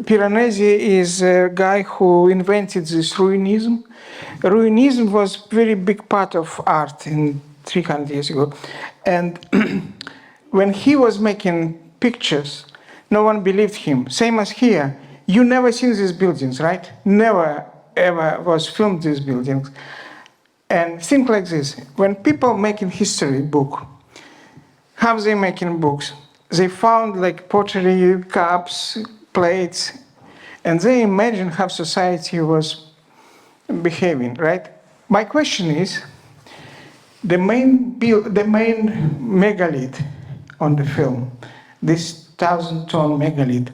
Piranesi is a guy who invented this ruinism. Ruinism was a very big part of art in 300 years ago. And when he was making pictures, no one believed him. Same as here. You never seen these buildings, right? Never, ever was filmed these buildings. And think like this. When people making history book, how they making books? They found like pottery, cups, plates, and they imagine how society was behaving, right? My question is, the main megalith on the film, this 1,000-ton megalith,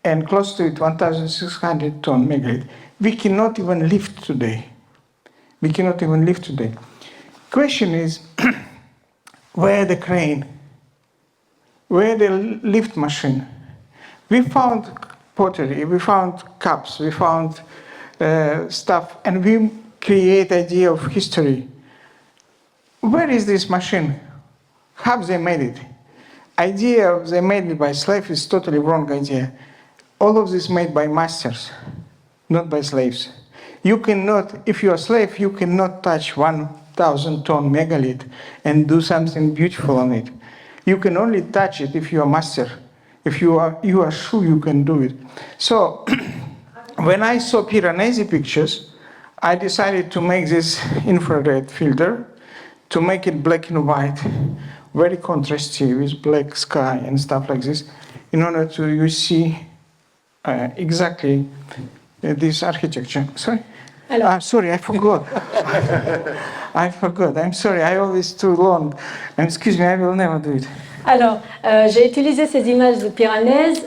and close to it 1,600-ton megalith, we cannot even lift today. We cannot even lift today. Question is, where the crane? Where the lift machine? We found pottery, we found cups, we found stuff, and we create idea of history. Where is this machine? How they made it? Idea of they made it by slave is totally wrong idea. All of this made by masters, not by slaves. You cannot, if you're a slave, you cannot touch 1,000-ton megalith and do something beautiful on it. You can only touch it if you're a master. If you are sure you can do it. So when I saw Piranesi pictures, I decided to make this infrared filter, to make it black and white, very contrasty with black sky and stuff like this, in order to you see exactly this architecture. Sorry? Sorry, I forgot. I forgot. I'm sorry, I always too long. And excuse me, I will never do it. Alors, j'ai utilisé ces images de Piranèse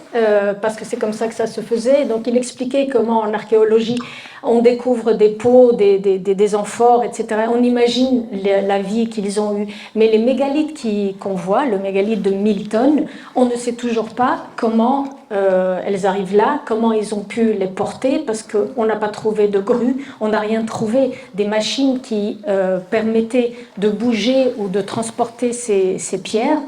parce que c'est comme ça que ça se faisait. Donc, il expliquait comment en archéologie, on découvre des pots, des amphores, etc. On imagine la vie qu'ils ont eue. Mais les mégalithes qu'on voit, le mégalithe de 1000 tonnes, on ne sait toujours pas comment elles arrivent là, comment ils ont pu les porter, parce qu'on n'a pas trouvé de grue, on n'a rien trouvé, des machines qui permettaient de bouger ou de transporter ces pierres.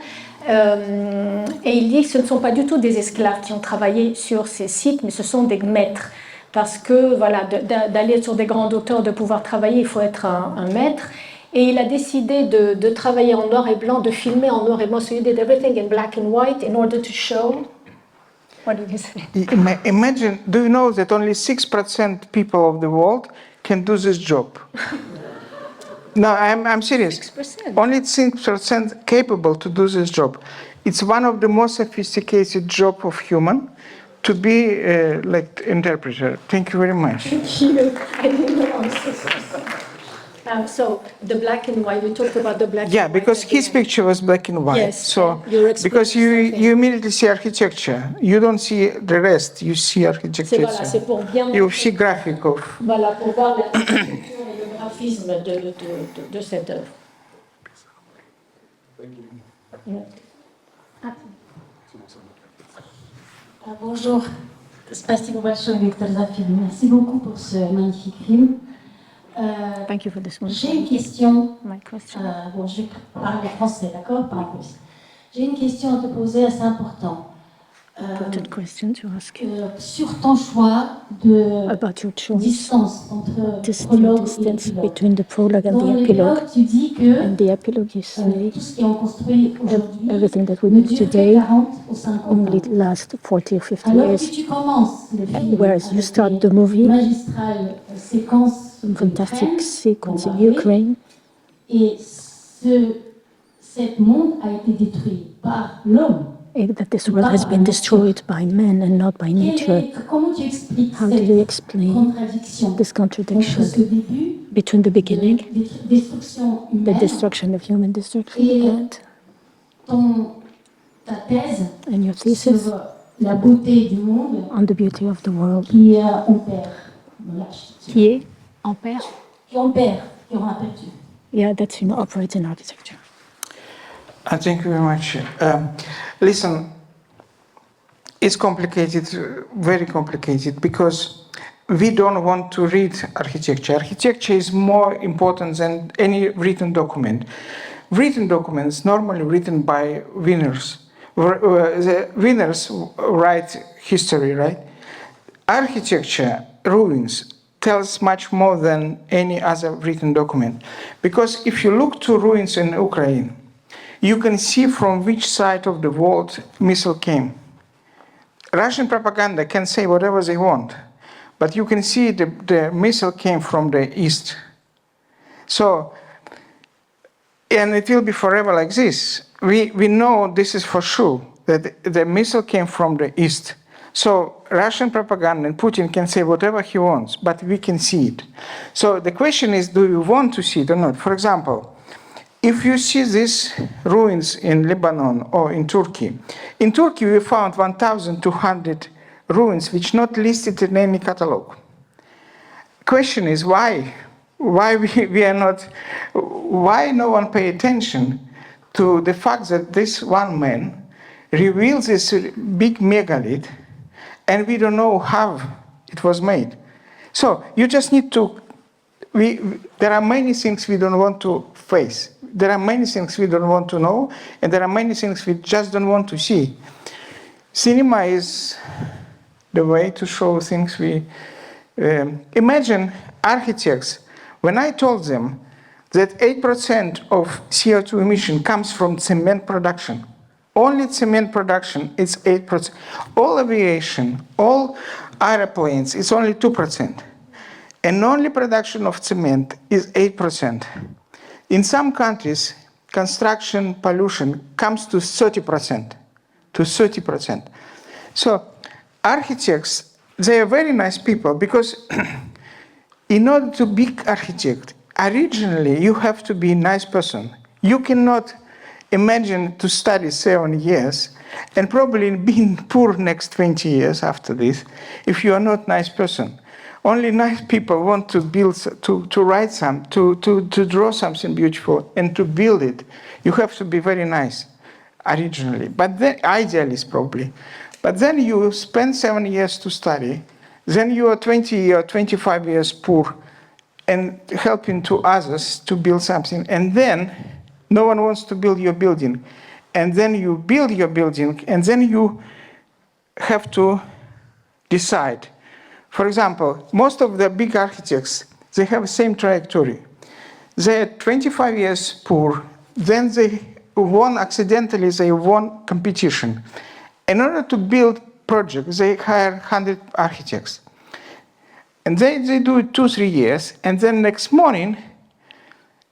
Et il dit que ce ne sont pas du tout des esclaves qui ont travaillé sur ces sites, mais ce sont des maîtres. Parce que voilà, d'aller sur des grandes hauteurs, de pouvoir travailler, il faut être un maître. Et il a décidé de travailler en noir et blanc, de filmer en noir et blanc. So you did everything in black and white in order to show. What did you say? Imagine, do you know that only 6% people of the world can do this job? No, I'm serious. 6%. Only 6% capable to do this job. It's one of the most sophisticated job of human to be like interpreter. Thank you very much. Thank you. I didn't know. So the black and white, we talked about the black and white. Yeah, because his picture was black and white. Yes, so because you immediately see architecture, you don't see the rest. You see architecture. Voilà, c'est pour bien. You see graphic of. Voilà, pour voir l'architecture et le graphisme de cette œuvre. Bonjour, спасибо большое, Виктор, за film. Merci beaucoup pour ce magnifique film. Thank you for this one. J'ai une question. My question. Bon, je vais parler français, d'accord? Pas en plus. J'ai une question à te poser assez importante. Important question to ask you. Sur ton choix de About your choice. distance entre This prologue distance et épilogue. between the prologue and Dans the l'épilogue, epilogue. tu dis que And the epilogue, you say tout ce qu'on construit aujourd'hui everything that we ne do dure que today 40 ou 50 only ans. lasts 40 or 50 Alors que years. tu commences le film Whereas you avec start des the movie, magistrales séquences some fantastic d'Ukraine, sequence in bombardées, Ukraine, et cet monde a été détruit par l'homme. that this world has been destroyed by men and not by nature. Comment tu expliques How do you cette explain contradiction this contradiction entre ce début between the de beginning, destruction the humaine destruction of human destruction, et and ta thèse and your thesis sur la beauté du monde on the beauty of the world, qui opère l'architecture, qui opère, qui aura aperçu. yeah, that's operates in architecture. Thank you very much. Listen, it's complicated, very complicated, because we don't want to read architecture. Architecture is more important than any written document. Written documents normally written by winners. The winners write history, right? Architecture, ruins, tells much more than any other written document. Because if you look to ruins in Ukraine, you can see from which side of the world missile came. Russian propaganda can say whatever they want, but you can see the missile came from the east. So, and it will be forever like this. We know this is for sure, that the missile came from the east. So Russian propaganda and Putin can say whatever he wants, but we can see it. So the question is, do you want to see it or not? For example, if you see these ruins in Lebanon or in Turkey we found 1,200 ruins which not listed in any catalog. Question is why? Why we are not, why no one pay attention to the fact that this one man reveals this big megalith and we don't know how it was made. So you just need to, there are many things we don't want to face. There are many things we don't want to know, and there are many things we just don't want to see. Cinema is the way to show things we... imagine architects, when I told them that 8% of CO2 emission comes from cement production, only cement production is 8%. All aviation, all airplanes, it's only 2%. And only production of cement is 8%. In some countries, construction pollution comes to 30%. So architects, they are very nice people because in order to be architect, originally you have to be a nice person. You cannot imagine to study 7 years and probably being poor next 20 years after this if you are not a nice person. Only nice people want to build, to write to draw something beautiful and to build it. You have to be very nice originally, but then idealist probably. But then you spend 7 years to study, then you are 20 or 25 years poor and helping to others to build something, and then no one wants to build your building. And then you build your building, and then you have to decide. For example, most of the big architects, they have the same trajectory. They're 25 years poor, then they accidentally won competition. In order to build projects, they hire 100 architects. And they do it 2-3 years, and then next morning,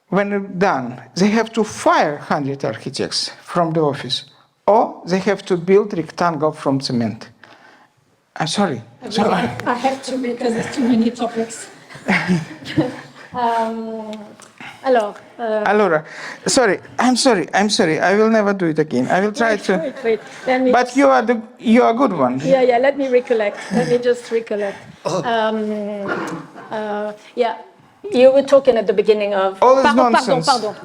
when they're done, they have to fire 100 architects from the office, or they have to build rectangle from cement. I'm sorry. I have to because there's too many topics. Allora, sorry. I will never do it again. I will try to. Wait. But you are a good one. Yeah. Let me recollect. Let me just recollect. You were talking at the beginning of... Pardon.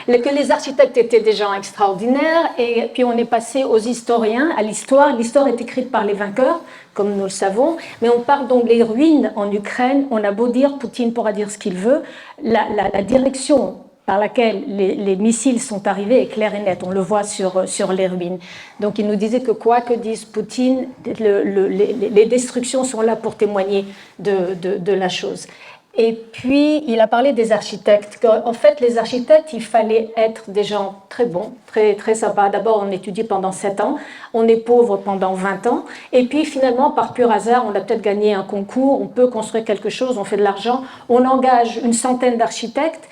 Que les architectes étaient des gens extraordinaires, et puis on est passé aux historiens, à l'histoire. L'histoire est écrite par les vainqueurs, comme nous le savons, mais on parle donc des ruines en Ukraine. On a beau dire, Poutine pourra dire ce qu'il veut, la direction par laquelle les missiles sont arrivés est claire et nette. On le voit sur les ruines. Donc il nous disait que quoi que dise Poutine, les destructions sont là pour témoigner de la chose. Et puis, il a parlé des architectes. En fait, les architectes, il fallait être des gens très bons, très, très sympas. D'abord, on étudie pendant 7 ans, on est pauvre pendant 20 ans, et puis finalement, par pur hasard, on a peut-être gagné un concours, on peut construire quelque chose, on fait de l'argent, on engage une centaine d'architectes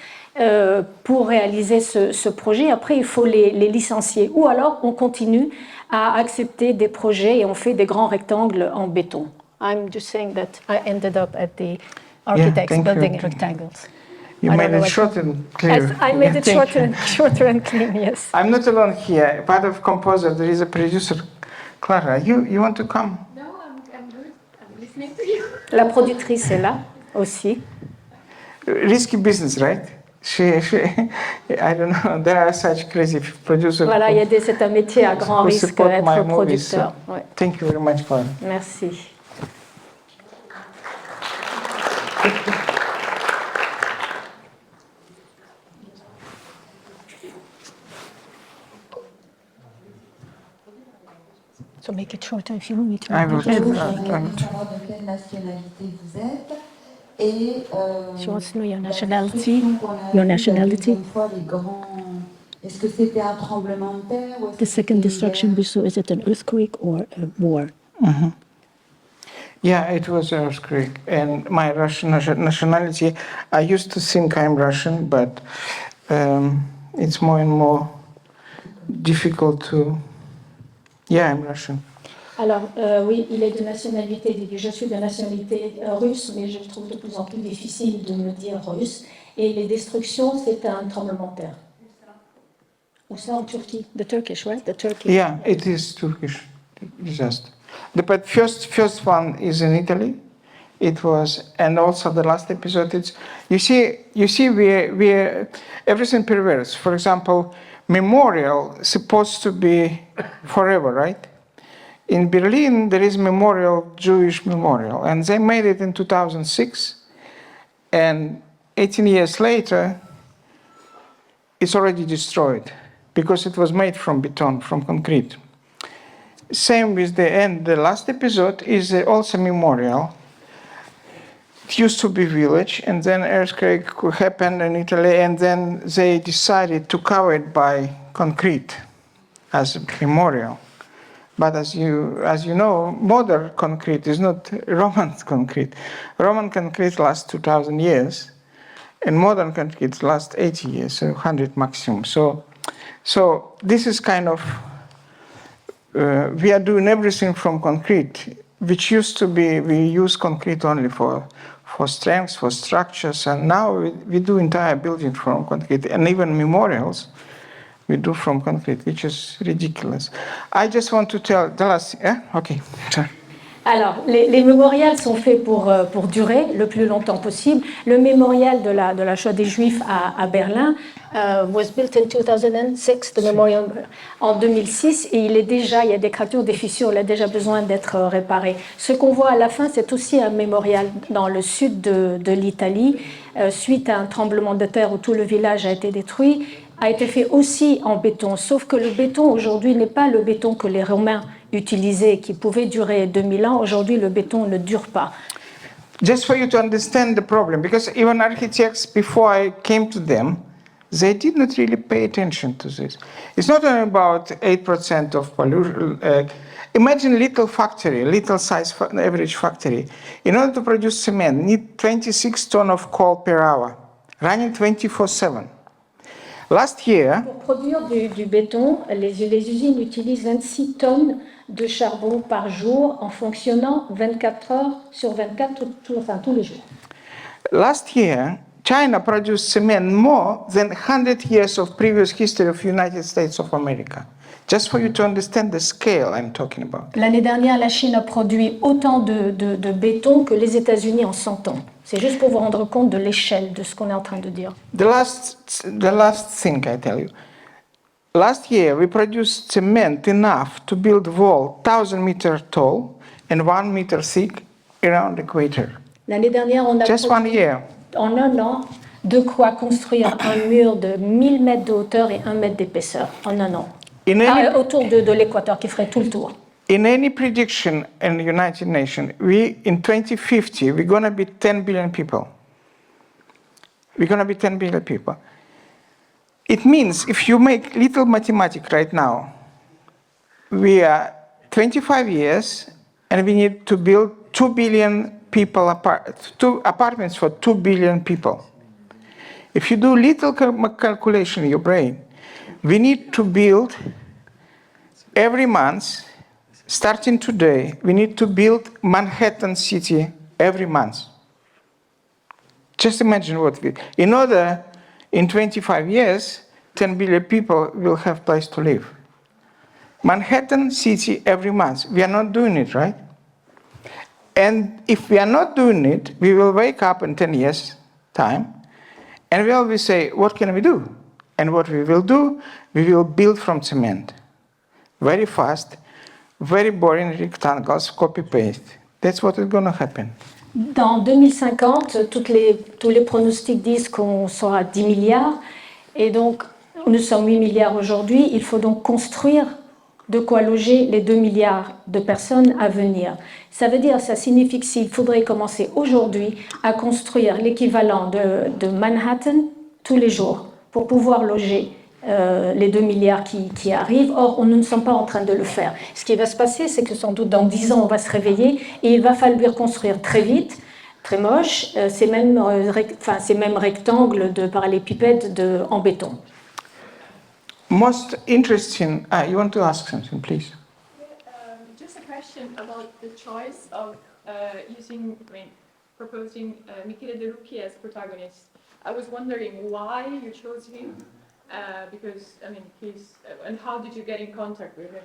pour réaliser ce projet. Après, il faut les licencier. Ou alors, on continue à accepter des projets et on fait des grands rectangles en béton. I'm just saying that I ended up at the architects building rectangles. You made it short and clear. I made it shorter and clean, yes. I'm not alone here. Part of composer, there is a producer, Clara. You want to come? No, I'm good. I'm listening to you. La productrice est là aussi. Risky business, right? I don't know. There are such crazy producers. Voilà, c'est un métier à grand risque d'être producteur. So Thank you very much for. Merci. So make it shorter if you want me to. I will. J'aimerais savoir de quelle nationalité vous êtes. Et She wants to know your la nationality. destruction qu'on a Your vue, nationality. une fois les grands... Est-ce que c'était un tremblement de terre ou est-ce The que second c'était une destruction guerre? we saw, is it an earthquake or a war? Yeah, it was an earthquake. And my Russian nationality, I used to think I'm Russian, but it's more and more difficult to. Yeah, I'm Russian. Alors, oui, il est de nationalité, il dit, je suis de nationalité russe, mais je trouve de plus en plus difficile de me dire russe. Et les destructions, c'est un tremblement de terre. Où ça, en Turquie? The Turkish, right? The Turkey. Yeah, it is Turkish disaster. But first one is in Italy. It was, and also the last episode. It's you see, we everything perverse. For example, memorial supposed to be forever, right? In Berlin, there is memorial, Jewish memorial, and they made it in 2006, and 18 years later, it's already destroyed because it was made from beton, from concrete. Same with the end. The last episode is also memorial. It used to be village, and then earthquake happened in Italy, and then they decided to cover it by concrete as a memorial. But as you know, modern concrete is not Roman concrete. Roman concrete lasts 2,000 years, and modern concrete lasts 80 years, so 100 maximum. So this is kind of we are doing everything from concrete, which used to be we use concrete only for strengths, for structures, and now we do entire building from concrete, and even memorials we do from concrete, which is ridiculous. I just want to tell the last. Yeah? Okay. Alors, les mémorials sont faits pour durer le plus longtemps possible. Le mémorial de la Shoah des Juifs à Berlin was built in 2006, the memorial en 2006, et il y a des cratères, des fissures, il a déjà besoin d'être réparé. Ce qu'on voit à la fin, c'est aussi un mémorial dans le sud de l'Italie, suite à un tremblement de terre où tout le village a été détruit, a été fait aussi en béton, sauf que le béton aujourd'hui n'est pas le béton que les Romains utilisaient, qui pouvait durer 2000 ans. Aujourd'hui, le béton ne dure pas. Just for you to understand the problem, because even architects, before I came to them, they did not really pay attention to this. It's not only about 8% of pollution. Imagine little factory, little size average factory. In order to produce cement, need 26 tons of coal per hour, running 24/7. Last year, pour produire du béton, les usines utilisent 26 tonnes de charbon par jour en fonctionnant 24 heures sur 24, tous les jours. Last year, China produced cement more than 100 years of previous history of United States of America. Just for you to understand the scale I'm talking about. L'année dernière, la Chine a produit autant de béton que les États-Unis en 100 ans. C'est juste pour vous rendre compte de l'échelle de ce qu'on est en train de dire. The last thing I tell you. Last year, we produced cement enough to build a wall 1,000 meters tall and 1 meter thick around the equator. L'année dernière, on a Just 1 year. en un an de quoi construire un mur de 1000 mètres de hauteur et 1 mètre d'épaisseur en un an. Autour de l'équateur, qui ferait tout le tour. In any prediction in the United Nations, in 2050, we're going to be 10 billion people. We're going to be 10 billion people. It means if you make little mathematics right now, we are 25 years and we need to build 2 billion people apartments for 2 billion people. If you do little calculation in your brain, we need to build every month, starting today, we need to build Manhattan City every month. Just imagine what in order, in 25 years, 10 billion people will have place to live. Manhattan City every month. We are not doing it, right? And if we are not doing it, we will wake up in 10 years' time, and we always say, what can we do? And what we will do, we will build from cement. Very fast, very boring rectangles, copy-paste. That's what is going to happen. Dans 2050, tous les pronostics disent qu'on sera 10 milliards. Et donc, nous sommes 8 milliards aujourd'hui. Il faut donc construire de quoi loger les 2 milliards de personnes à venir. Ça veut dire, ça signifie qu'il faudrait commencer aujourd'hui à construire l'équivalent de Manhattan tous les jours pour pouvoir loger les 2 milliards qui arrivent. Or, nous ne sommes pas en train de le faire. Ce qui va se passer, c'est que sans doute dans 10 ans, on va se réveiller et il va falloir construire très vite, très moche, ces mêmes rectangles de parallélépipèdes en béton. Most interesting, you want to ask something, please? Just a question about the choice of proposing Michele De Lucchi as protagonist. I was wondering why you chose him, because, and how did you get in contact with him?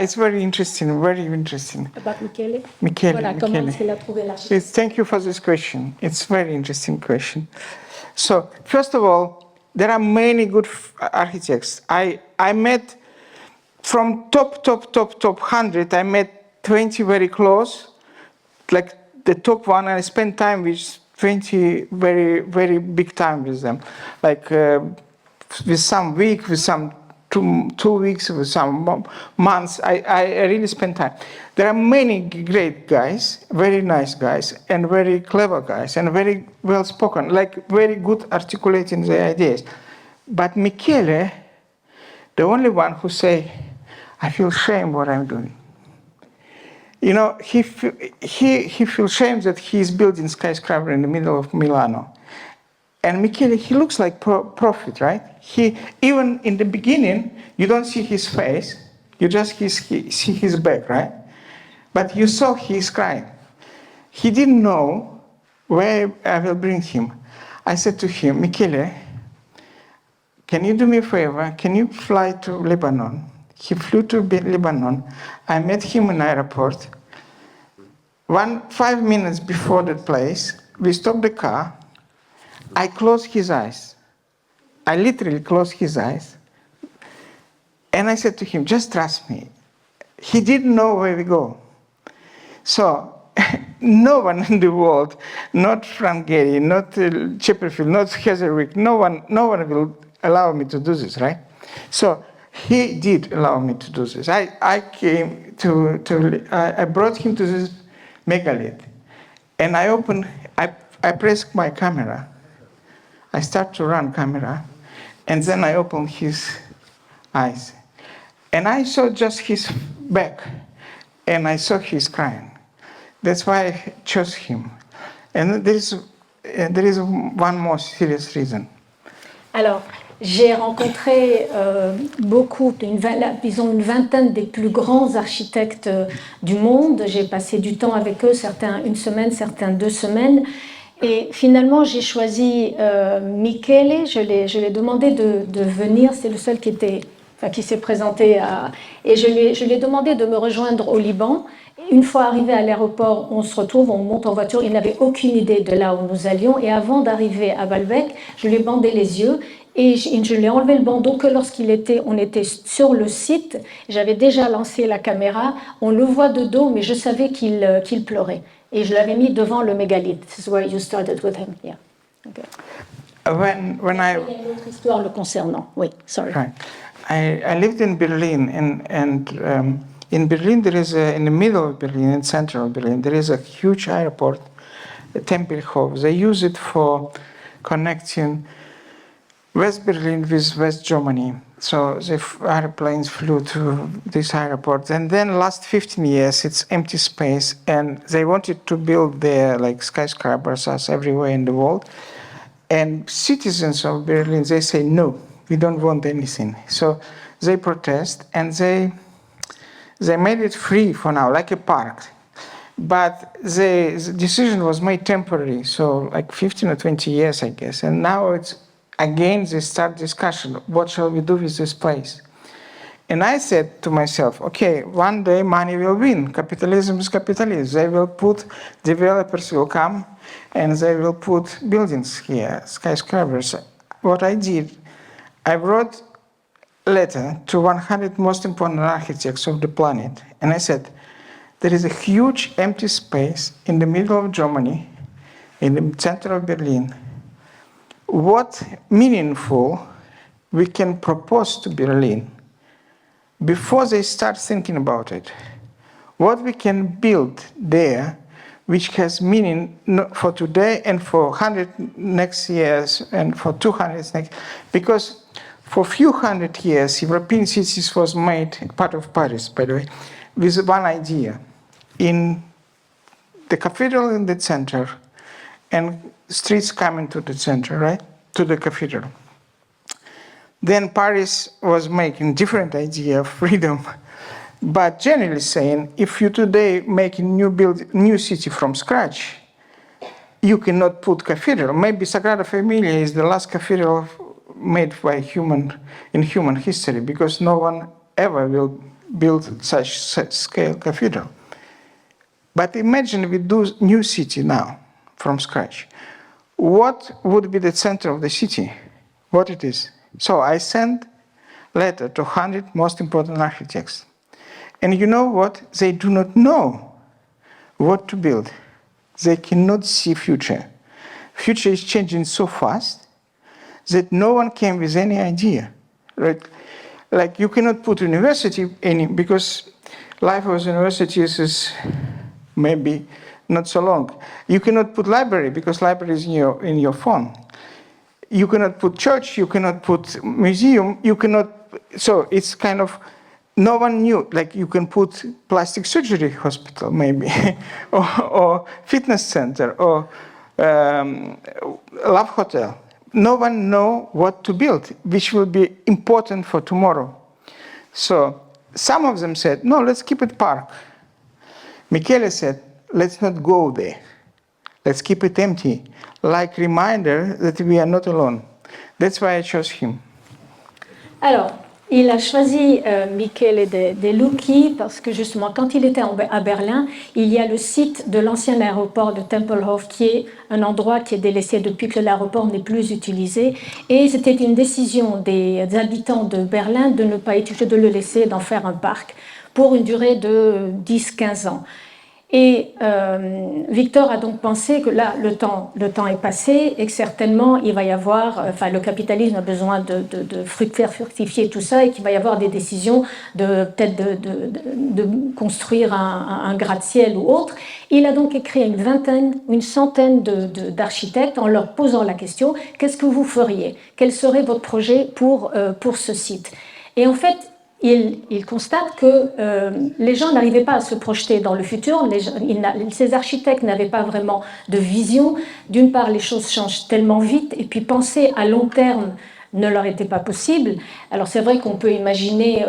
It's very interesting, very interesting. About Michele? Michele, Voilà, Michele. comment est-ce qu'il a trouvé l'architecte? Thank you for this question. It's a very interesting question. So, first of all, there are many good architects. I met from top 100, I met 20 very close, like the top one, and I spent time with 20 very, very big time with them. Like with some week, with some two weeks, with some months, I really spent time. There are many great guys, very nice guys, and very clever guys, and very well spoken, like very good articulating the ideas. But Michele, the only one who say, I feel shame what I'm doing. You know, he feels shame that he is building skyscraper in the middle of Milano. And Michele, he looks like prophet, right? Even in the beginning, you don't see his face, you just see his back, right? But you saw he's crying. He didn't know where I will bring him. I said to him, Michele, can you do me a favor? Can you fly to Lebanon? He flew to Lebanon. I met him in the airport. 5 minutes before that place, we stopped the car. I closed his eyes. I literally closed his eyes. And I said to him, just trust me. He didn't know where we go. So no one in the world, not Frank Gehry, not Chipperfield, not Heatherwick, no one will allow me to do this, right? So he did allow me to do this. I came I brought him to this megalith, and I pressed my camera. I start to run camera, and then I opened his eyes, and I saw just his back, and I saw he's crying. That's why I chose him. And there is one more serious reason. Alors, j'ai rencontré disons une vingtaine des plus grands architectes du monde. J'ai passé du temps avec eux, certains 1 semaine, certains 2 semaines. Et finalement, j'ai choisi Michele. Je l'ai demandé de venir. C'est le seul qui s'est présenté. Et je lui ai demandé de me rejoindre au Liban. Une fois arrivé à l'aéroport, on se retrouve, on monte en voiture. Il n'avait aucune idée de là où nous allions. Et avant d'arriver à Baalbek, je lui ai bandé les yeux. Et je lui ai enlevé le bandeau que on était sur le site. J'avais déjà lancé la caméra. On le voit de dos, mais je savais qu'il pleurait. Et je l'avais mis devant le mégalithe. This is where you started with him. Yeah. Okay. When Il y a une autre histoire le concernant. Oui, sorry. Right. I lived in Berlin, and in Berlin there is in the middle of Berlin, in central Berlin, there is a huge airport, Tempelhof. They use it for connecting West Berlin with West Germany. So the airplanes flew to this airport. And then last 15 years, it's empty space. And they wanted to build there like skyscrapers as everywhere in the world. And citizens of Berlin, they say, no, we don't want anything. So they protest, and they made it free for now, like a park. But the decision was made temporary, so like 15 or 20 years, I guess. And now it's, again, they start discussion, what shall we do with this place? And I said to myself, okay, one day money will win. Capitalism is capitalism. Developers will come, and they will put buildings here, skyscrapers. What I did, I wrote a letter to 100 most important architects of the planet, and I said, there is a huge empty space in the middle of Germany, in the center of Berlin. What meaningful we can propose to Berlin before they start thinking about it? What we can build there which has meaning for today and for 100 next years and for 200 next, because for a few hundred years, European cities was made part of Paris, by the way, with one idea. In the cathedral in the center and streets coming to the center, right, to the cathedral. Then Paris was making different idea of freedom. But generally saying, if you today make a new city from scratch, you cannot put cathedral. Maybe Sagrada Familia is the last cathedral made by in human history, because no one ever will build such scale cathedral. But imagine we do new city now from scratch. What would be the center of the city? What it is? So I sent letter to 100 most important architects. And you know what? They do not know what to build. They cannot see future. Future is changing so fast that no one came with any idea. Right? Like you cannot put university because life of universities is maybe not so long. You cannot put library because library is in your phone. You cannot put church, you cannot put museum, you cannot, so it's kind of, no one knew, like you can put plastic surgery hospital maybe, or fitness center, or love hotel. No one know what to build, which will be important for tomorrow. So some of them said, no, let's keep it park. Michele said, let's not go there. Let's keep it empty, like reminder that we are not alone. That's why I chose him. Alors, il a choisi Michele De Lucchi parce que justement, quand il était à Berlin, il y a le site de l'ancien aéroport de Tempelhof qui est un endroit qui est délaissé depuis que l'aéroport n'est plus utilisé. Et c'était une décision des habitants de Berlin de ne pas utiliser, de le laisser, d'en faire un parc pour une durée de 10-15 ans. Et Victor a donc pensé que là, le temps est passé et que certainement, il va y avoir, le capitalisme a besoin de faire fructifier tout ça et qu'il va y avoir des décisions peut-être de construire un gratte-ciel ou autre. Il a donc écrit une centaine d'architectes en leur posant la question, qu'est-ce que vous feriez? Quel serait votre projet pour ce site? Et en fait, il constate que les gens n'arrivaient pas à se projeter dans le futur, ces architectes n'avaient pas vraiment de vision. D'une part, les choses changent tellement vite, et puis penser à long terme ne leur était pas possible. Alors c'est vrai qu'on peut imaginer,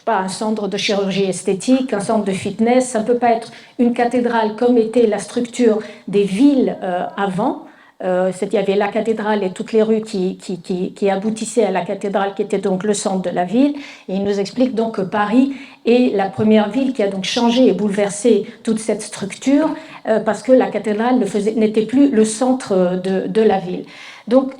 un centre de chirurgie esthétique, un centre de fitness, ça ne peut pas être une cathédrale comme était la structure des villes avant. Il y avait la cathédrale et toutes les rues qui aboutissaient à la cathédrale qui était donc le centre de la ville. Et il nous explique donc que Paris est la première ville qui a donc changé et bouleversé toute cette structure parce que la cathédrale n'était plus le centre de la ville. Donc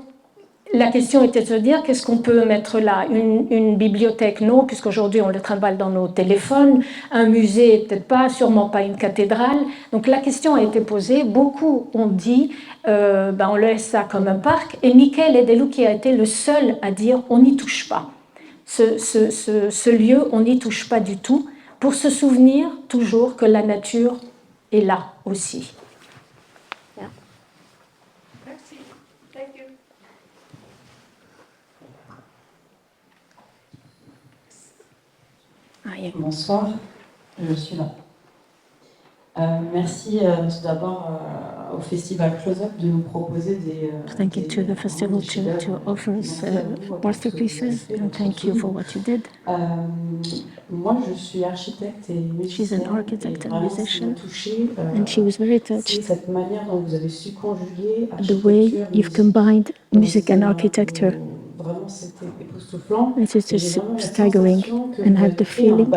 la question était de se dire, qu'est-ce qu'on peut mettre là? Une bibliothèque, non, puisqu'aujourd'hui on le trimballe dans nos téléphones. Un musée, peut-être pas, sûrement pas une cathédrale. Donc la question a été posée. Beaucoup ont dit, on laisse ça comme un parc. Et Michele De Lucchi a été le seul à dire, on n'y touche pas. Ce lieu, on n'y touche pas du tout, pour se souvenir toujours que la nature est là aussi. Bonsoir, je suis là. Merci tout d'abord au Festival Close-Up de nous proposer des... Thank you to the festival to offer us masterpieces, and thank you for what you did. Moi, je suis architecte et musicienne. She's an architect and musician, touché, and she was very touched. Cette manière dont vous avez su conjuguer the way you've combined music and architecture. Vraiment, c'était époustouflant. It is just staggering, and I have the feeling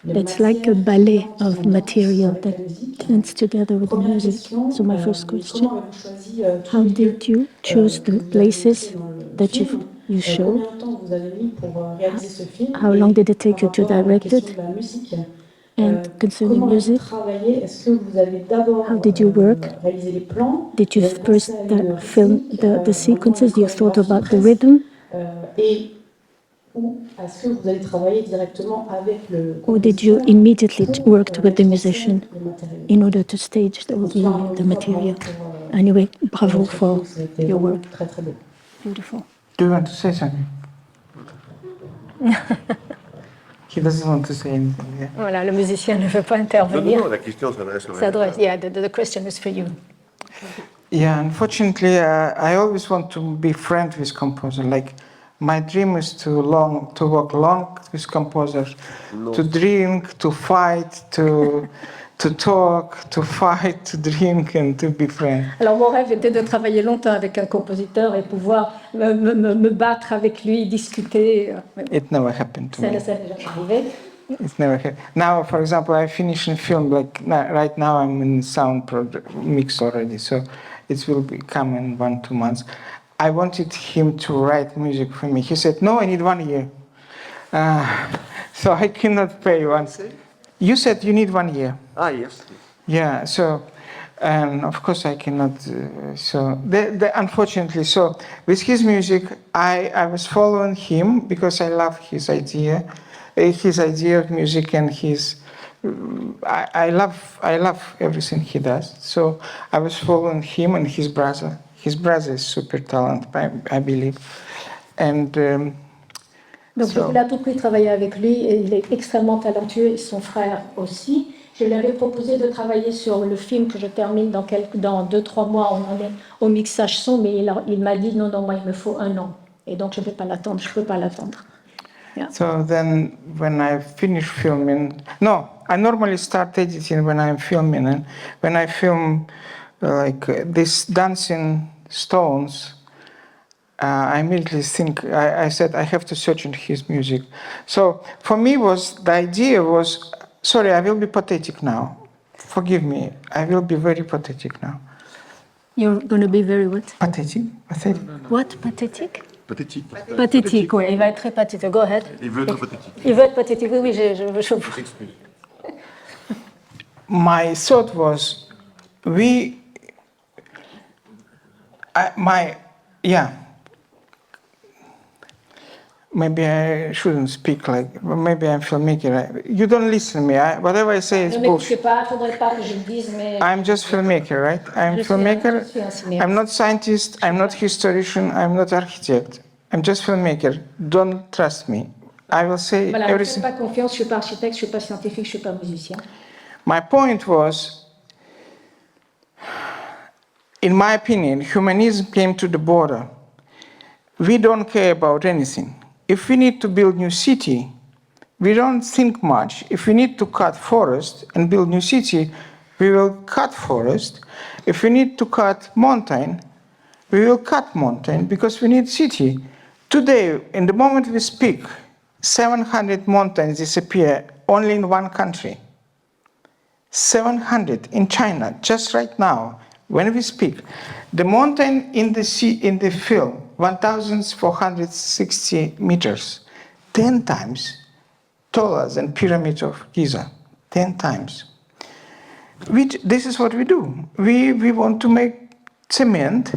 it's like a ballet of material that blends together with the music. So my first question, how did you choose the places that you showed? How long did it take you to direct it? And concerning Comment avez-vous music, travaillé? Est-ce que vous avez d'abord how did you work? réalisé les plans? Did you Vous avez first pensé à une film rythmique, the sequences? vraiment You thought about the chorégraphique, rhythm? Et ou est-ce que vous avez travaillé directement avec le Or did you compositeur immediately pour work with the mettre en musician scène les matériaux? in order to stage the Encore une fois, material? bravo pour, Anyway, pour bravo votre for film, c'était your vraiment work. très très beau. Beautiful. Do you want to say something? He doesn't want to say anything. Yeah. Voilà, le musicien ne veut pas Non, intervenir. non, la question s'adresse au S'adresse. réalisateur. Yeah, the question is for you. Yeah, unfortunately, I always want to be friends with composer. Like, my dream is to work long with composers, to drink, to fight, to talk, to fight, to drink, and to be friends. Alors mon rêve était de travailler longtemps avec un compositeur et pouvoir me battre avec lui, discuter. It never happened to Ça me. n'est jamais arrivé. It's never happened. Now, for example, I finished a film. Like right now, I'm in sound mix already, so it will come in 1-2 months. I wanted him to write music for me. He said, "No, I need 1 year." So I cannot pay one. You said you need 1 year. Ah, yes. Yeah. So, and of course I cannot. So unfortunately, so with his music, I was following him because I love his idea of music, and his. I love everything he does. So I was following him and his brother. His brother is super talented, I believe, and. Donc je voulais à tout prix travailler avec lui et il est extrêmement talentueux et son frère aussi. Je lui avais proposé de travailler sur le film que je termine dans 2-3 mois. On en est au mixage son, mais il m'a dit non, moi il me faut 1 an. Et donc je ne peux pas l'attendre. Yeah. So then when I finish filming, no, I normally start editing when I'm filming, and when I film this dancing stones, I immediately think, I said, I have to search in his music. So for me the idea was, sorry, I will be pathetic now. Forgive me, I will be very pathetic now. You're going to be very what? Pathetic? Pathetic? What? Pathétique? Pathétique. Pathétique, oui, il va être très pathétique. Go ahead. Il veut être pathétique. Il veut être pathétique, oui, je S'excuse. My thought was, maybe I shouldn't speak maybe I'm filmmaker. You don't listen to me. Whatever I say is Ne m'écoutez bullshit. pas, il ne faudrait pas que je le dise, mais... I'm just filmmaker, right? I'm filmmaker. Je suis un cinéaste. I'm not scientist. I'm not historian. I'm not architect. I'm just filmmaker. Don't trust me. I will say Voilà, ne me everything. faites pas confiance, je ne suis pas architecte, je ne suis pas scientifique, je ne suis pas musicien. My point was, in my opinion, humanism came to the border. We don't care about anything. If we need to build new city, we don't think much. If we need to cut forest and build new city, we will cut forest. If we need to cut mountain, we will cut mountain because we need city. Today, in the moment we speak, 700 mountains disappear only in one country. 700 in China, just right now, when we speak. The mountain in the film, 1,460 meters, 10 times taller than Pyramid of Giza, 10 times. This is what we do. We want to make cement.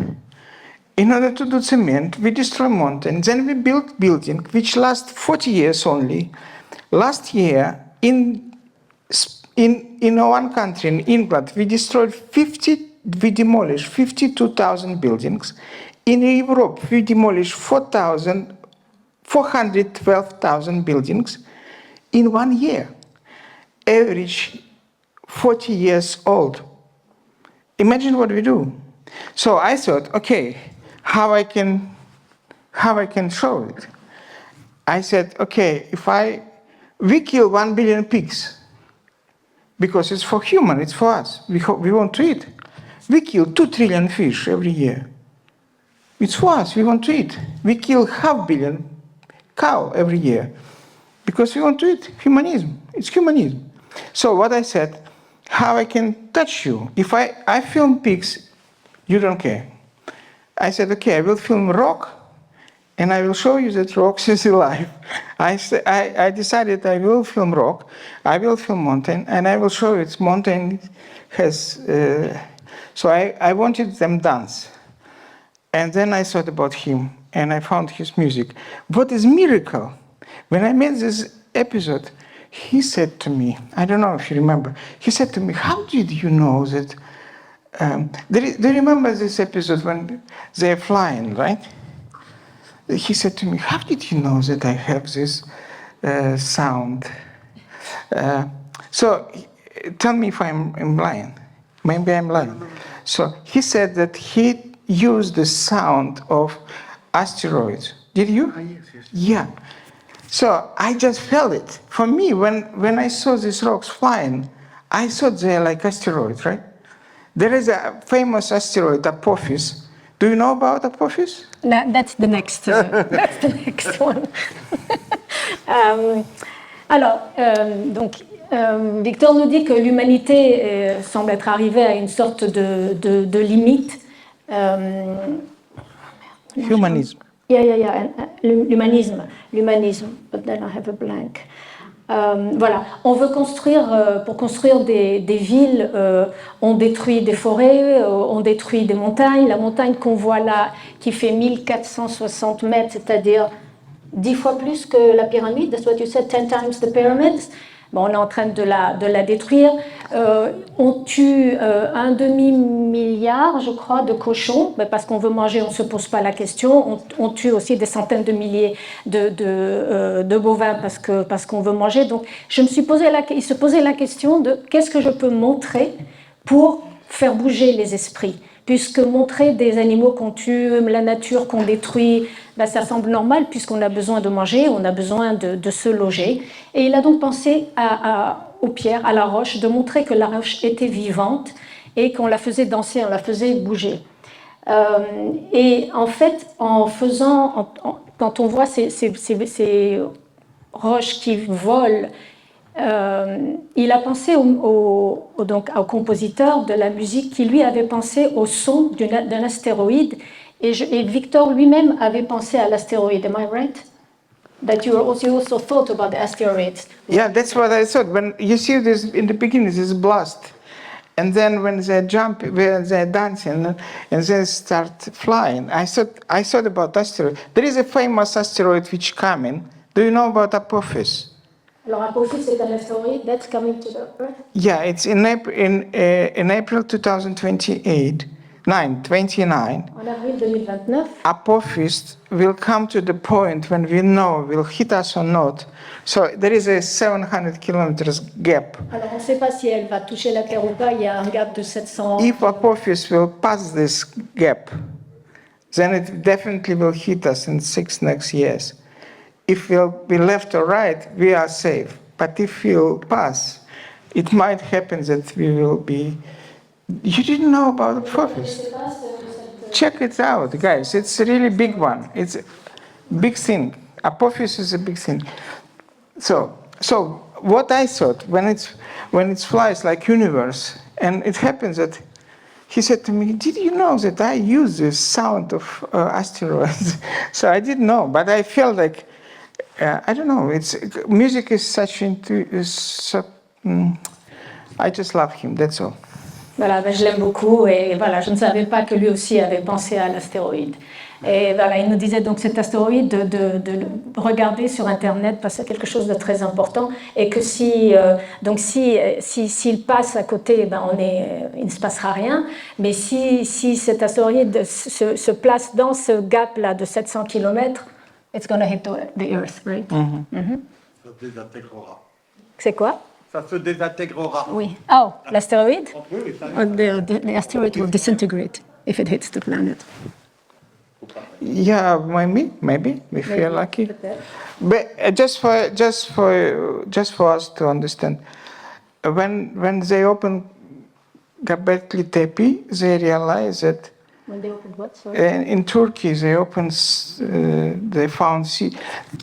In order to do cement, we destroy mountains. Then we build building, which last 40 years only. Last year, in one country, in England, we demolished 52,000 buildings. In Europe, we demolished 412,000 buildings in 1 year. Average 40 years old. Imagine what we do. So I thought, okay, how I can show it. I said, okay, we kill 1 billion pigs because it's for human, it's for us. We want to eat. We kill 2 trillion fish every year. It's for us, we want to eat. We kill 500 million cow every year because we want to eat. Humanism, it's humanism. So what I said, how I can touch you? If I film pigs, you don't care. I said, okay, I will film rock and I will show you that rocks is alive. I decided I will film rock, I will film mountain, and I will show it. Mountain has, so I wanted them dance. And then I thought about him, and I found his music. What is miracle? When I made this episode, he said to me, I don't know if you remember, he said to me, how did you know that, do you remember this episode when they're flying, right? He said to me, how did you know that I have this sound? So tell me if I'm lying. Maybe I'm lying. So he said that he used the sound of asteroids. Did you? Yes. Yeah. So I just felt it. For me, when I saw these rocks flying, I thought they're like asteroids, right? There is a famous asteroid, Apophis. Do you know about Apophis? That's the next, that's the next one. Victor nous dit que l'humanité semble être arrivée à une sorte de limite. Humanism. L'humanisme, but then I have a blank. Voilà, on veut construire, pour construire des villes, on détruit des forêts, on détruit des montagnes. La montagne qu'on voit là, qui fait 1460 mètres, c'est-à-dire 10 fois plus que la pyramide, that's what you said, 10 times the pyramids. Bon, on est en train de la détruire. On tue 1,5 milliard, je crois, de cochons, parce qu'on veut manger, on ne se pose pas la question. On tue aussi des centaines de milliers de bovins parce qu'on veut manger. Donc, il se posait la question de qu'est-ce que je peux montrer pour faire bouger les esprits. Puisque montrer des animaux qu'on tue, la nature qu'on détruit, ça semble normal puisqu'on a besoin de manger, on a besoin de se loger. Et il a donc pensé aux pierres, à la roche, de montrer que la roche était vivante et qu'on la faisait danser, on la faisait bouger. Et en fait, quand on voit ces roches qui volent, il a pensé au compositeur de la musique qui lui avait pensé au son d'un astéroïde et Victor lui-même avait pensé à l'astéroïde. Am I right? That you also thought about the asteroids. Yeah, that's what I thought. When you see this in the beginning, this is blast, and then when they jump, when they're dancing, and they start flying, I thought about asteroid. There is a famous asteroid which coming. Do you know about Apophis? Alors Apophis c'est un astéroïde that's coming to the Earth. Yeah, it's in April 2028. 29. En avril 2029. Apophis will come to the point when we know will hit us or not. So there is a 700 kilometers gap. Alors on ne sait pas si elle va toucher la Terre ou pas. Il y a un gap de 700. If Apophis will pass this gap, then it definitely will hit us in 6 next years. If we'll be left or right, we are safe. But if we'll pass, it might happen that we will be. You didn't know about Apophis? Check it out, guys. It's a really big one. It's a big thing. Apophis is a big thing. So what I thought when it flies like universe, and it happens that he said to me, "Did you know that I use this sound of asteroids?" So I didn't know, but I felt like I don't know. Music is such I just love him. That's all. Voilà, je l'aime beaucoup et voilà, je ne savais pas que lui aussi avait pensé à l'astéroïde. Et voilà, il nous disait donc cet astéroïde de regarder sur Internet parce que c'est quelque chose de très important et que s'il passe à côté, il ne se passera rien. Mais si cet astéroïde se place dans ce gap-là de 700 km, it's going to hit the Earth, right? Mm-hmm. Mm-hmm. Ça se désintégrera. C'est quoi? Ça se désintégrera. Oui. Oh, l'astéroïde? Oui, ça The asteroid will disintegrate if it hits the planet. Yeah, maybe if you're lucky. But just for us to understand, when they open Göbekli Tepe, they realize that When they opened what? Sorry. in Turkey they found sea.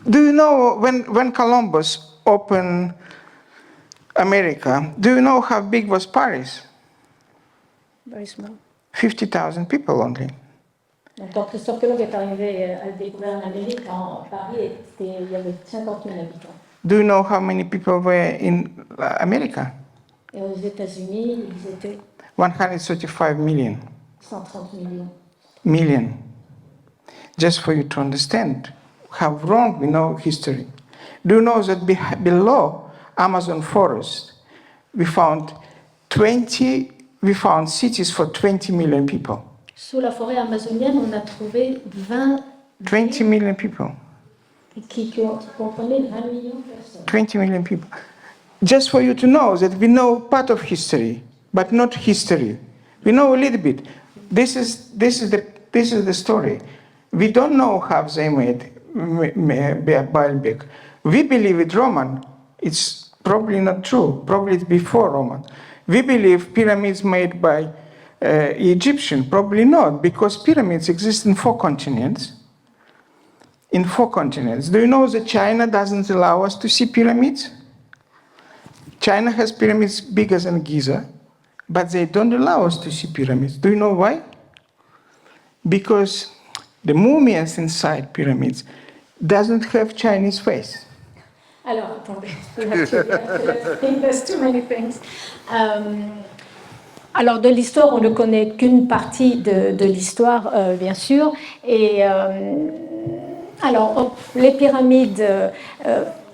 Do you know when Columbus opened America, do you know how big was Paris? Very small. 50,000 people only. Donc, quand Christophe Colomb est arrivé à découvrir l'Amérique, en Paris, il y avait 50 000 habitants. Do you know how many people were in America? Et aux États-Unis, ils étaient 135 million. 130 millions. Million. Just for you to understand how wrong we know history. Do you know that below Amazon forest, we found cities for 20 million people. Sous la forêt amazonienne, on a trouvé 20 million people. qui comprenaient 20 millions de personnes. 20 million people. Just for you to know that we know part of history, but not history. We know a little bit. This is the story. We don't know how they made Baalbek. We believe it's Roman. It's probably not true. Probably it's before Roman. We believe pyramids made by Egyptian. Probably not, because pyramids exist in 4 continents. In 4 continents. Do you know that China doesn't allow us to see pyramids? China has pyramids bigger than Giza, but they don't allow us to see pyramids. Do you know why? Because the mummies inside pyramids doesn't have Chinese face. Alors, attendez, there's too many things. Alors, de l'histoire, on ne connaît qu'une partie de l'histoire, bien sûr. Et alors, les pyramides,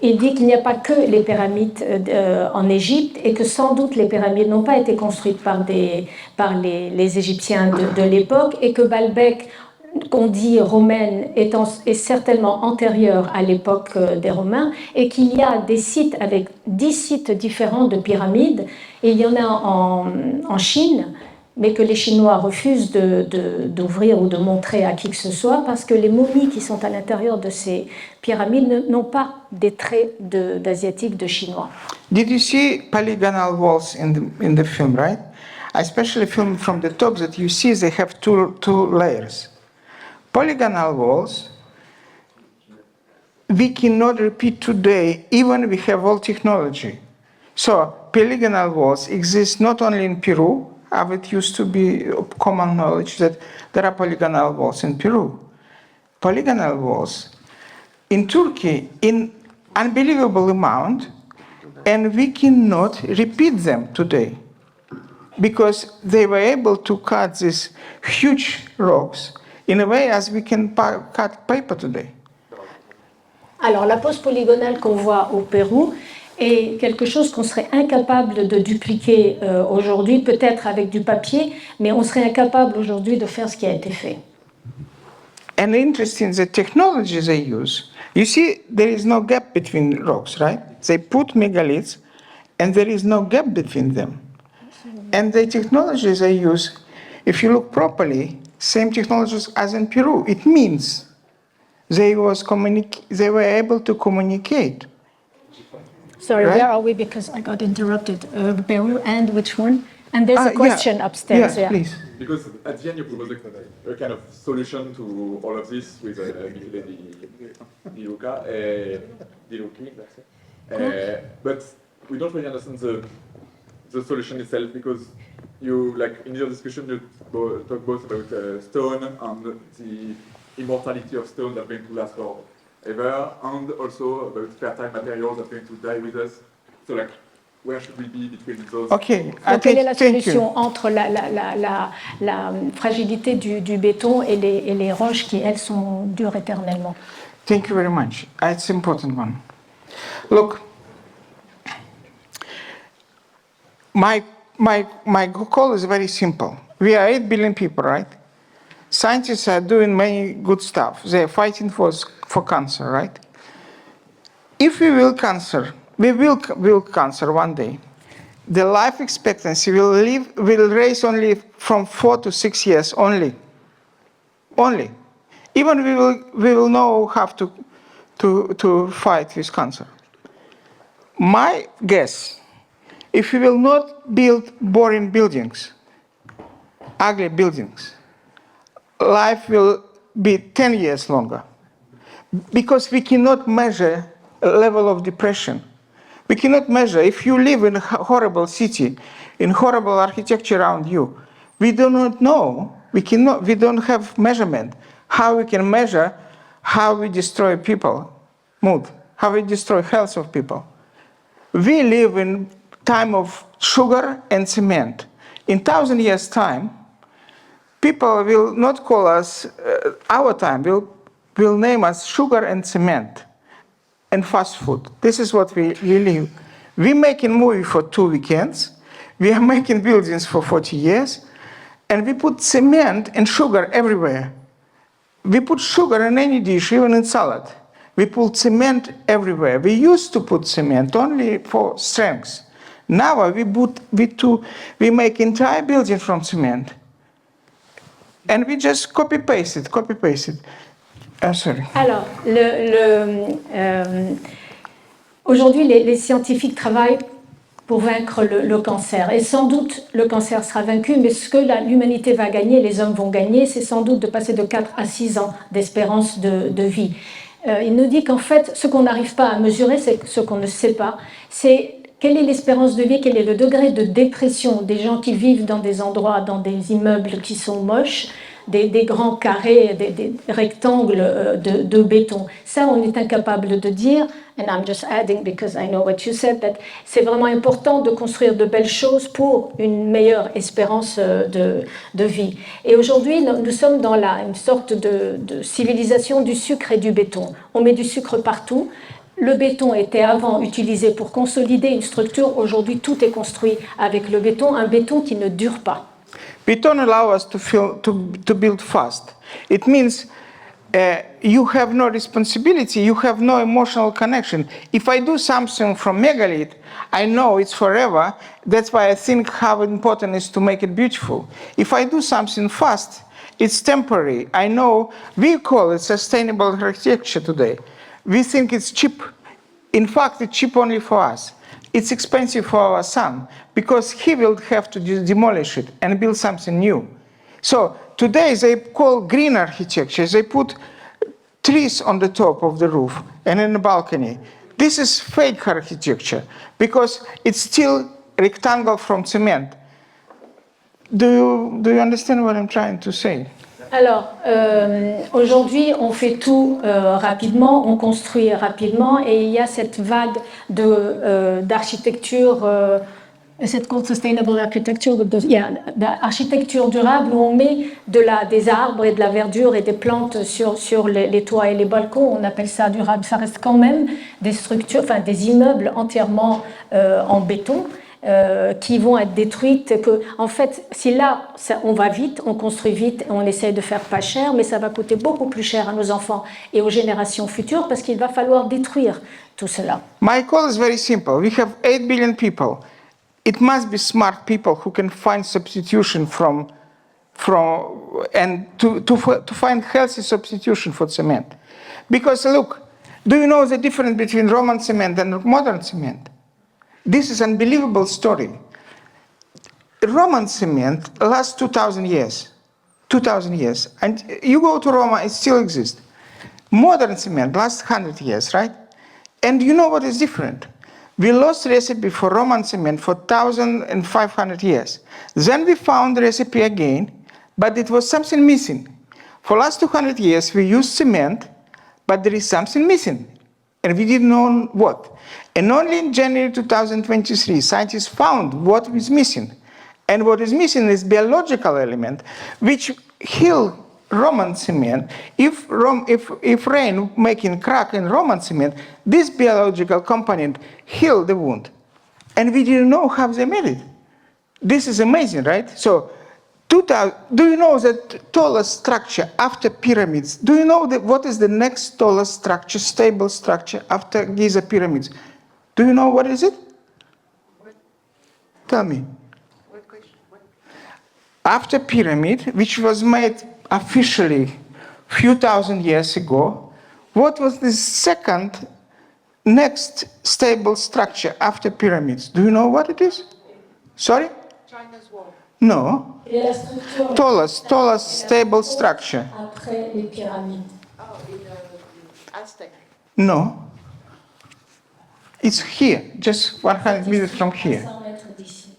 il dit qu'il n'y a pas que les pyramides en Égypte et que sans doute les pyramides n'ont pas été construites par les Égyptiens de l'époque et que Baalbek, qu'on dit romaine, est certainement antérieure à l'époque des Romains et qu'il y a des sites avec 10 sites différents de pyramides. Et il y en a en Chine, mais que les Chinois refusent d'ouvrir ou de montrer à qui que ce soit parce que les momies qui sont à l'intérieur de ces pyramides n'ont pas des traits d'asiatiques, de Chinois. Did you see polygonal walls in the film, right? I especially filmed from the top that you see they have two layers. Polygonal walls, we cannot repeat today, even we have all technology. So polygonal walls exist not only in Peru, as it used to be common knowledge that there are polygonal walls in Peru. Polygonal walls in Turkey in unbelievable amount, and we cannot repeat them today because they were able to cut these huge rocks in a way as we can cut paper today. Alors, la pose polygonale qu'on voit au Pérou est quelque chose qu'on serait incapable de dupliquer aujourd'hui, peut-être avec du papier, mais on serait incapable aujourd'hui de faire ce qui a été fait. And interesting, the technology they use, you see, there is no gap between rocks, right? They put megaliths, and there is no gap between them. And the technology they use, if you look properly, same technologies as in Peru. It means they were able to communicate. Sorry, right? where are we? Because I got interrupted. Peru and which one? And there's a question upstairs. Yes, please. Because at the end you propose a kind of solution to all of this with Michele Di Lucchi, but we don't really understand the solution itself because you, like in your discussion, you talk both about stone and the immortality of stone that's going to last forever, and also about fertile materials that are going to die with us. So, like, where should we be between those? Okay. Donc, quelle est la solution entre la fragilité du béton et les roches qui, elles, sont dures éternellement? Thank you very much. It's an important one. Look, my goal is very simple. We are 8 billion people, right? Scientists are doing many good stuff. They're fighting for cancer, right? If we will cancer one day. The life expectancy will raise only from 4 to 6 years only. Even we will know how to fight with cancer. My guess, if we will not build boring buildings, ugly buildings, life will be 10 years longer. Because we cannot measure a level of depression. We cannot measure, if you live in a horrible city, in horrible architecture around you, we do not know We don't have measurement. How we can measure how we destroy people, mood, how we destroy health of people. We live in time of sugar and cement. In 1,000 years' time, people will not call us, our time, will name us sugar and cement and fast food. This is what we live. We make a movie for 2 weekends. We are making buildings for 40 years. And we put cement and sugar everywhere. We put sugar in any dish, even in salad. We put cement everywhere. We used to put cement only for strength. Now we make entire building from cement. And we just copy-paste it. Sorry. Alors, aujourd'hui, les scientifiques travaillent pour vaincre le cancer. Et sans doute, le cancer sera vaincu, mais ce que l'humanité va gagner, les hommes vont gagner, c'est sans doute de passer de 4 à 6 ans d'espérance de vie. Il nous dit qu'en fait, ce qu'on n'arrive pas à mesurer, c'est ce qu'on ne sait pas, c'est quelle est l'espérance de vie, quel est le degré de dépression des gens qui vivent dans des endroits, dans des immeubles qui sont moches, des grands carrés, des rectangles de béton. Ça, on est incapable de dire, and I'm just adding because I know what you said, that c'est vraiment important de construire de belles choses pour une meilleure espérance de vie. Et aujourd'hui, nous sommes dans une sorte de civilisation du sucre et du béton. On met du sucre partout. Le béton était avant utilisé pour consolider une structure. Aujourd'hui, tout est construit avec le béton, un béton qui ne dure pas. Beton allows us to build fast. It means you have no responsibility, you have no emotional connection. If I do something from megalith, I know it's forever. That's why I think how important it is to make it beautiful. If I do something fast, it's temporary. I know we call it sustainable architecture today. We think it's cheap. In fact, it's cheap only for us. It's expensive for our son because he will have to demolish it and build something new. So today they call green architecture. They put trees on the top of the roof and in the balcony. This is fake architecture because it's still rectangle from cement. Do you understand what I'm trying to say? Alors, aujourd'hui, on fait tout rapidement, on construit rapidement, et il y a cette vague d'architecture, c'est called sustainable architecture, d'architecture durable, où on met des arbres et de la verdure et des plantes sur les toits et les balcons. On appelle ça durable. Ça reste quand même des structures, enfin des immeubles entièrement en béton. Qui vont être détruites. En fait, si là, on va vite, on construit vite, on essaie de faire pas cher, mais ça va coûter beaucoup plus cher à nos enfants et aux générations futures parce qu'il va falloir détruire tout cela. My call is very simple. We have 8 billion people. It must be smart people who can find substitution and to find healthy substitution for cement. Because look, do you know the difference between Roman cement and modern cement? This is an unbelievable story. Roman cement lasts 2,000 years. 2,000 years. And you go to Roma, it still exists. Modern cement lasts 100 years, right? And you know what is different? We lost recipe for Roman cement for 1,500 years. Then we found the recipe again, but it was something missing. For last 200 years, we used cement, but there is something missing. And we didn't know what. And only in January 2023, scientists found what is missing. And what is missing is biological element, which heal Roman cement. If rain making crack in Roman cement, this biological component heal the wound. And we didn't know how they made it. This is amazing, right? So, do you know the tallest structure after pyramids? Do you know what is the next tallest structure, stable structure after Giza pyramids? Do you know what is it? Tell me. What question? After pyramid, which was made officially a few thousand years ago, what was the second next stable structure after pyramids? Do you know what it is? Sorry? China's wall. No. Et la structure Tallest stable structure. après les pyramides. Oh, in Aztec. No. It's here, just 100 meters from here. 100 mètres d'ici.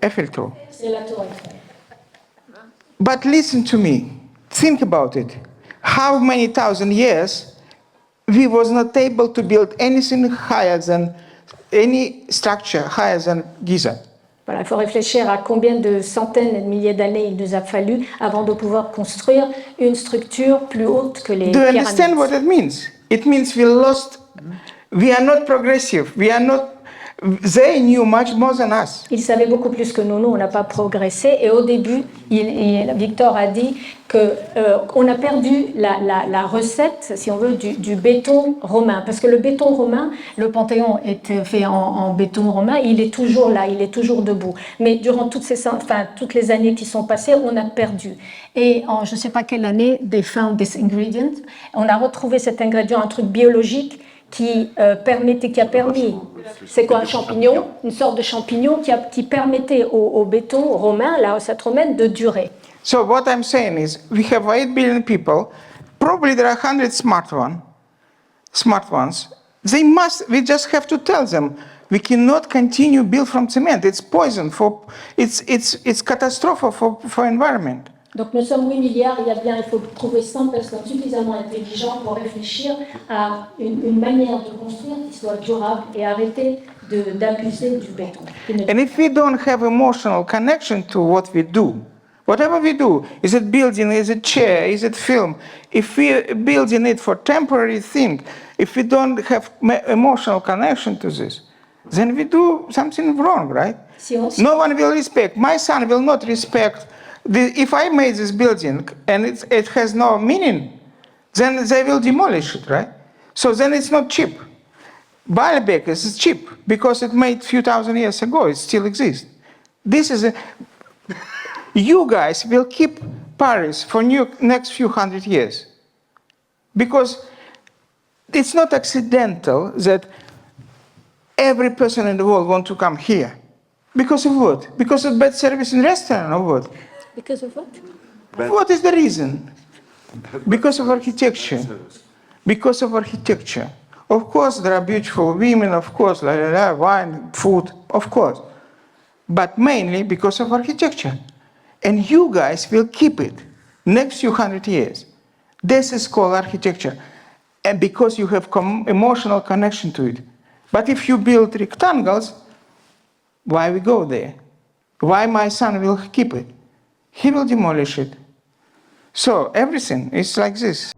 Eiffel Tower. C'est la tour Eiffel. But listen to me. Think about it. How many thousand years we was not able to build anything higher than any structure higher than Giza. Voilà, il faut réfléchir à combien de centaines et de milliers d'années il nous a fallu avant de pouvoir construire une structure plus haute que les Do you understand what pyramides. it means? It means we lost, we are not progressive, we are not, they knew much more than us. Ils savaient beaucoup plus que nous, on n'a pas progressé. Et au début, Victor a dit qu'on a perdu la recette, si on veut, du béton romain. Parce que le béton romain, le Panthéon est fait en béton romain, il est toujours là, il est toujours debout. Mais durant toutes les années qui sont passées, on a perdu. Et en je ne sais pas quelle année, they found this ingredient. On a retrouvé cet ingrédient, un truc biologique, qui a permis, c'est quoi un champignon, une sorte de champignon qui permettait au béton romain, la recette romaine, de durer. So what I'm saying is, we have 8 billion people, probably there are 100 smart ones. We just have to tell them, we cannot continue build from cement. It's poison it's catastrophe for environment. Donc nous sommes 8 milliards, il faut trouver 100 personnes suffisamment intelligentes pour réfléchir à une manière de construire qui soit durable et arrêter d'abuser du béton. And if we don't have emotional connection to what we do, whatever we do, is it building, is it chair, is it film, if we building it for temporary thing, if we don't have emotional connection to this, then we do something wrong, right? No one will respect. My son will not respect. If I made this building and it has no meaning, then they will demolish it, right? So then it's not cheap. Baalbek is cheap because it made a few thousand years ago. It still exists. You guys will keep Paris for next few hundred years. Because it's not accidental that every person in the world wants to come here. Because of what? Because of bad service in restaurant or what? Because of what? What is the reason? Because of architecture. Because of architecture. Of course, there are beautiful women, of course, wine, food, of course. But mainly because of architecture. And you guys will keep it next few hundred years. This is called architecture. And because you have emotional connection to it. But if you build rectangles, why we go there? Why my son will keep it? He will demolish it. So everything is like this.